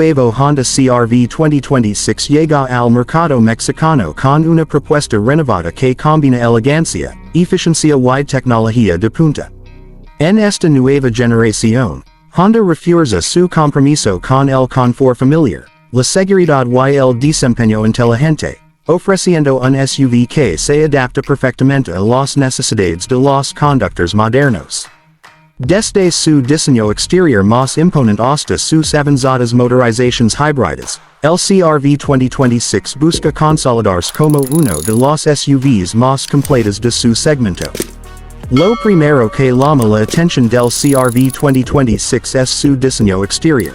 Nuevo Honda CR-V 2026 llega al mercado mexicano con una propuesta renovada que combina elegancia, eficiencia y tecnología de punta. En esta nueva generación, Honda refuerza su compromiso con el confort familiar, la seguridad y el desempeño inteligente, ofreciendo un SUV que se adapta perfectamente a las necesidades de los conductores modernos. Desde su diseño exterior más imponente hasta sus avanzadas motorizaciones híbridas, el CR-V 2026 busca consolidarse como uno de los SUVs más completos de su segmento. Lo primero que llama la atención del CR-V 2026 es su diseño exterior.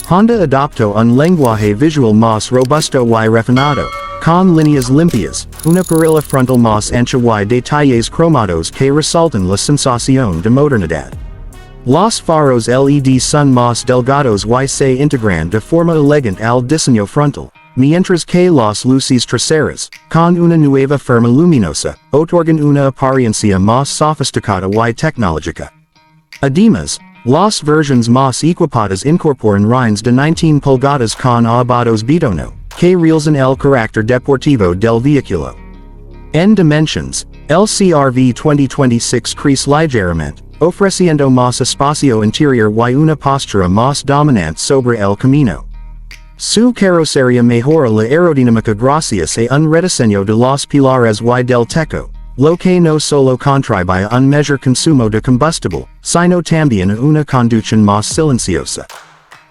Honda adoptó un lenguaje visual más robusto y refinado, con líneas limpias, una parrilla frontal más ancha y detalles cromados que resaltan la sensación de modernidad. Los faros LED son más delgados y se integran de forma elegante al diseño frontal, mientras que las luces traseras, con una nueva forma luminosa, otorgan una apariencia más sofisticada y tecnológica. Además, las versiones más equipadas incorporan rines de 19 pulgadas con abados bitono, que realzan el carácter deportivo del vehículo. En dimensions, el CR-V 2026 crece ligeramente, ofreciendo más espacio interior y una postura más dominante sobre el camino. Su carrocería mejora la aerodinámica gracias a un rediseño de los pilares y del techo, lo que no solo contribuye a un mayor consumo de combustible, sino también a una conducción más silenciosa.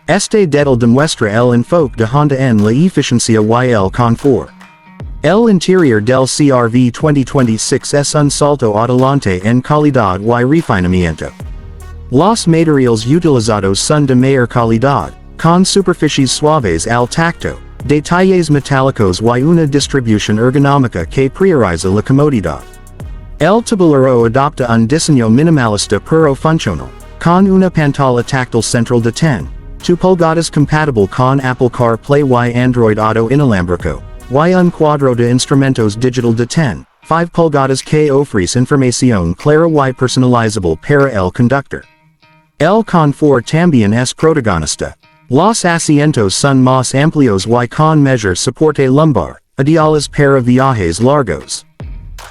Este detalle demuestra el enfoque de Honda en la eficiencia y el confort. El interior del CR-V 2026 es un salto adelante en calidad y refinamiento. Los materiales utilizados son de mayor calidad, con superficies suaves al tacto, detalles metálicos y una distribución ergonómica que prioriza la comodidad. El tablero adopta un diseño minimalista pero funcional, con una pantalla táctil central de 10 pulgadas compatible con Apple CarPlay y Android Auto inalámbrico, y un cuadro de instrumentos digital de 5 pulgadas que ofrece información clara y personalizable para el conductor. El confort también es protagonista. Los asientos son más amplios y con mayor soporte lumbar, ideales para viajes largos.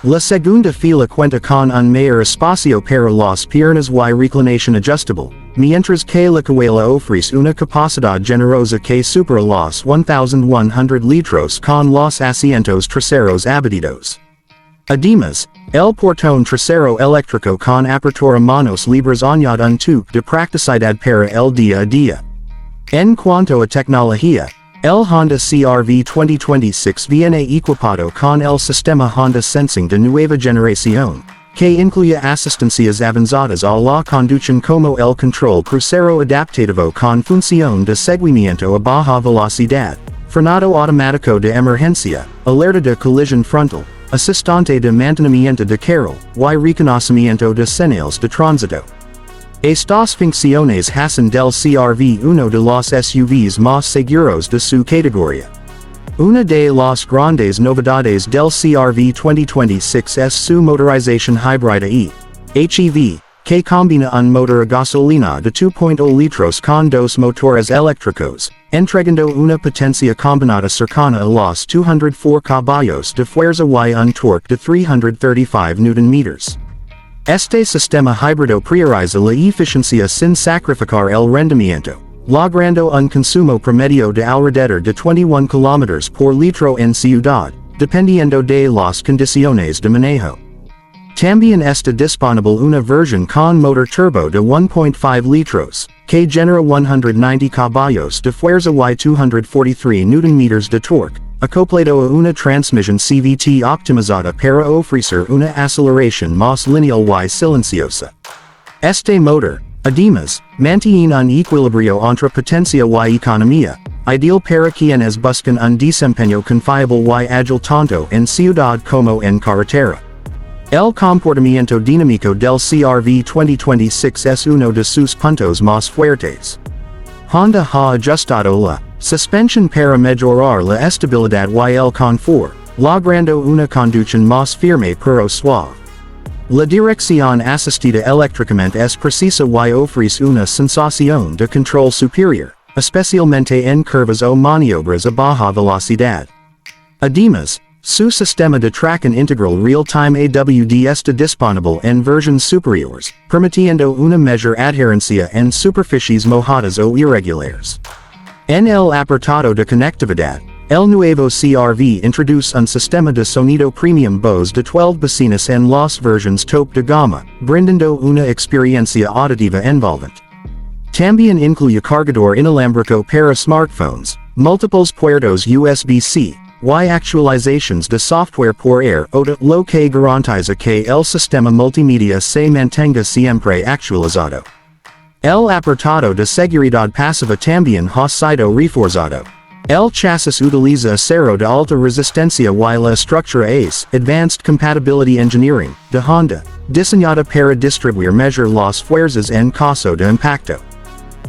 La segunda fila cuenta con un mayor espacio para las piernas y reclinación adjustable, mientras que la cajuela ofrece una capacidad generosa que supera los 1,100 litros con los asientos traseros abatidos. Además, el portón trasero eléctrico con apertura manos libres añade un toque de practicidad para el día a día. En cuanto a tecnología, el Honda CR-V 2026 viene equipado con el sistema Honda Sensing de nueva generación, que incluye asistencias avanzadas a la conducción como el control crucero adaptativo con función de seguimiento a baja velocidad, frenado automático de emergencia, alerta de colisión frontal, asistente de mantenimiento de carril, y reconocimiento de señales de tránsito. Estas funciones hacen del CR-V uno de los SUVs más seguros de su categoría. Una de las grandes novedades del CR-V 2026 es su motorización híbrida HEV, que combina un motor a gasolina de 2.0 litros con dos motores eléctricos, entregando una potencia combinada cercana a los 204 caballos de fuerza y un torque de 335 Nm. Este sistema híbrido prioriza la eficiencia sin sacrificar el rendimiento, logrando un consumo promedio de alrededor de 21 km por litro en ciudad, dependiendo de las condiciones de manejo. También está disponible una versión con motor turbo de 1.5 litros, que genera 190 caballos de fuerza y 243 Nm de torque, acoplado a una transmisión CVT optimizada para ofrecer una aceleración más lineal y silenciosa. Este motor, además, mantiene un equilibrio entre potencia y economía, ideal para quienes buscan un desempeño confiable y ágil tanto en ciudad como en carretera. El comportamiento dinámico del CR-V 2026 es uno de sus puntos más fuertes. Honda ha ajustado la suspensión para mejorar la estabilidad y el confort, logrando una conducción más firme pero suave. La dirección asistida eléctricamente es precisa y ofrece una sensación de control superior, especialmente en curvas o maniobras a baja velocidad. Además, su sistema de tracción integral real-time AWD está disponible en versiones superiores, permitiendo una mayor adherencia en superficies mojadas o irregulares. En el apartado de conectividad, el nuevo CR-V introduce un sistema de sonido premium Bose de 12 bocinas en las versiones top de gama, brindando una experiencia auditiva envolvente. También incluye cargador inalámbrico para smartphones, múltiples puertos USB-C, y actualizaciones de software por air OTA, lo que garantiza que el sistema multimedia se mantenga siempre actualizado. El apartado de seguridad pasiva también ha sido reforzado. El chasis utiliza acero de alta resistencia y la estructura es Advanced Compatibility Engineering de Honda, diseñada para distribuir mejor las fuerzas en caso de impacto.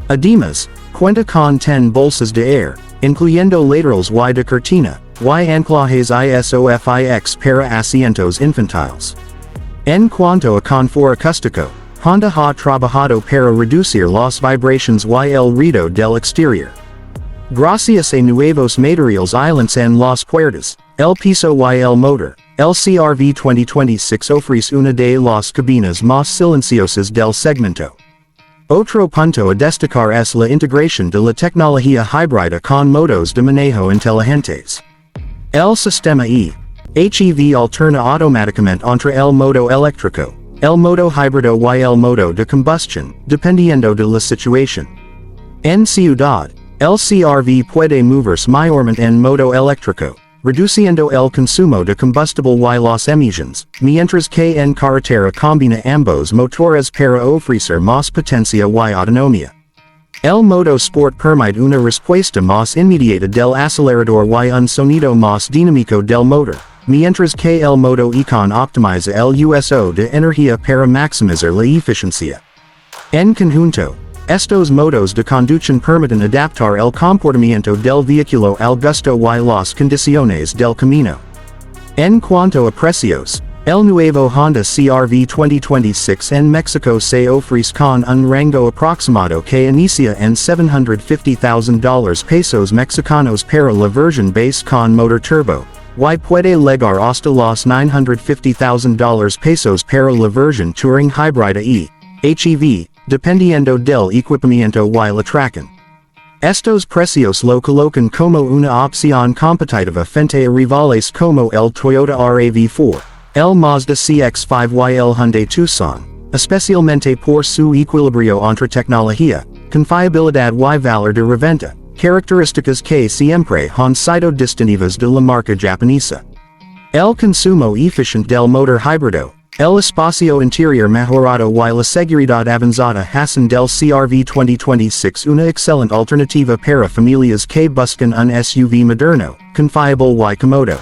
Además, cuenta con 10 bolsas de aire, incluyendo laterales y de cortina, y anclajes ISOFIX para asientos infantiles. En cuanto a confort acústico, Honda ha trabajado para reducir las vibraciones y el ruido del exterior. Gracias a nuevos materiales aislants en las puertas, el piso y el motor, el CR-V 2026 ofrece una de las cabinas más silenciosas del segmento. Otro punto a destacar es la integración de la tecnología híbrida con modos de manejo inteligentes. El sistema HEV alterna automáticamente entre el modo eléctrico, el modo híbrido y el modo de combustión, dependiendo de la situación. En ciudad, el CR-V puede moverse mayormente en modo eléctrico, reduciendo el consumo de combustible y las emisiones, mientras que en carretera combina ambos motores para ofrecer más potencia y autonomía. El modo Sport permite una respuesta más inmediata del acelerador y un sonido más dinámico del motor, mientras que el modo Econ optimiza el uso de energía para maximizar la eficiencia. En conjunto, estos modos de conducción permiten adaptar el comportamiento del vehículo al gusto y las condiciones del camino. En cuanto a precios, el nuevo Honda CR-V 2026 en México se ofrece con un rango aproximado que inicia en $750,000 pesos mexicanos para la versión base con motor turbo, y puede llegar hasta los $950,000 pesos para la versión Touring híbrida HEV, dependiendo del equipamiento y la tracción. Estos precios lo colocan como una opción competitiva frente a rivales como el Toyota RAV4, el Mazda CX-5 y el Hyundai Tucson, especialmente por su equilibrio entre tecnología, confiabilidad y valor de reventa, características que siempre han sido distintivas de la marca japonesa. El consumo eficiente del motor híbrido, el espacio interior mejorado y la seguridad avanzada hacen del CR-V 2026 una excelente alternativa para familias que buscan un SUV moderno, confiable y cómodo.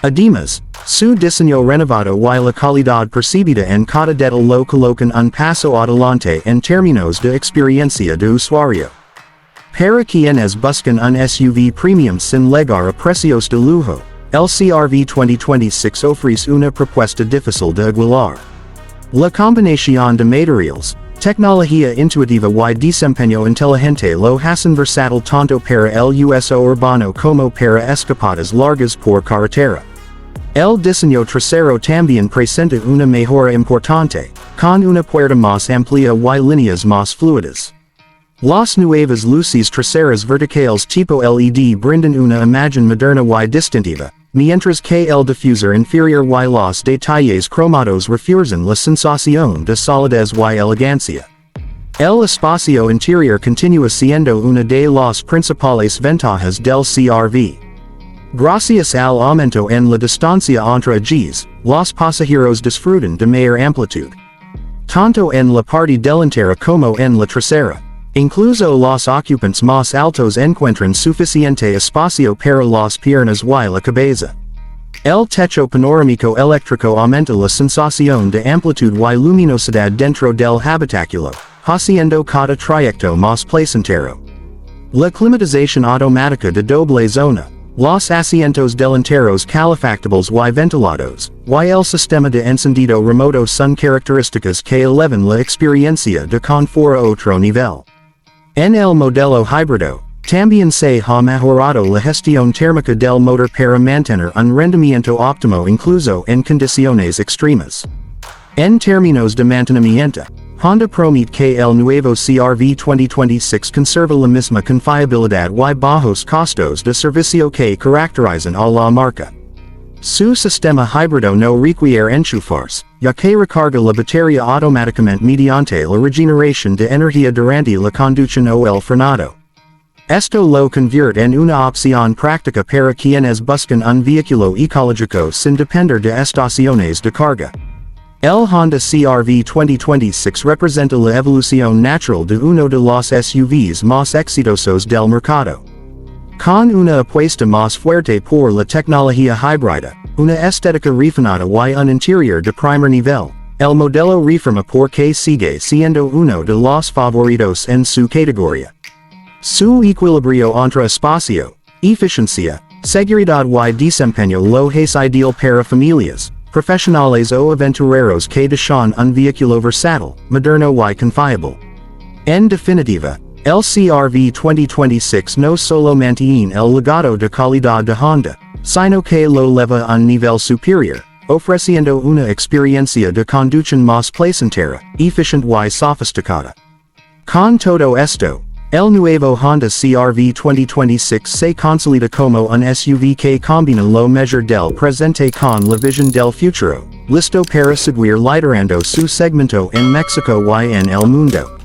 Además, su diseño renovado y la calidad percibida en cada detalle lo colocan un paso adelante en términos de experiencia de usuario. Para quienes buscan un SUV premium sin llegar a precios de lujo, el CR-V 2026 ofrece una propuesta difícil de igualar. La combinación de materiales, tecnología intuitiva y desempeño inteligente lo hacen versátil tanto para el uso urbano como para escapadas largas por carretera. El diseño trasero también presenta una mejora importante, con una puerta más amplia y líneas más fluidas. Las nuevas luces traseras verticales tipo LED brindan una imagen moderna y distintiva, mientras que el diffusor inferior y los detalles cromados refuerzan la sensación de solidez y elegancia. El espacio interior continúa siendo una de las principales ventajas del CR-V. Gracias al aumento en la distancia entre ejes, los pasajeros disfrutan de mayor amplitud. Tanto en la parte delantera como en la trasera. Incluso los ocupantes más altos encuentran suficiente espacio para las piernas y la cabeza. El techo panorámico eléctrico aumenta la sensación de amplitud y luminosidad dentro del habitáculo, haciendo cada trayecto más placentero. La climatización automática de doble zona, los asientos delanteros calefactables y ventilados, y el sistema de encendido remoto son características que elevan la experiencia de confort a otro nivel. En el modelo híbrido, también se ha mejorado la gestión térmica del motor para mantener un rendimiento óptimo incluso en condiciones extremas. En términos de mantenimiento, Honda promete que el nuevo CR-V 2026 conserva la misma confiabilidad y bajos costos de servicio que caracterizan a la marca. Su sistema híbrido no requiere enchufarse, ya que recarga la batería automáticamente mediante la regeneración de energía durante la conducción o el frenado. Esto lo convierte en una opción práctica para quienes buscan un vehículo ecológico sin depender de estaciones de carga. El Honda CR-V 2026 representa la evolución natural de uno de los SUVs más exitosos del mercado. Con una apuesta más fuerte por la tecnología híbrida, una estética refinada y un interior de primer nivel, el modelo reforma porque sigue siendo uno de los favoritos en su categoría. Su equilibrio entre espacio, eficiencia, seguridad y desempeño lo hace ideal para familias, profesionales o aventureros que desean un vehículo versátil, moderno y confiable. En definitiva, el CR-V 2026 no solo mantiene el legado de calidad de Honda, sino que lo eleva a un nivel superior, ofreciendo una experiencia de conducción más placentera, eficiente y sofisticada. Con todo esto, el nuevo Honda CR-V 2026 se consolida como un SUV que combina lo mejor del presente con la visión del futuro, listo para seguir liderando su segmento en México y en el mundo.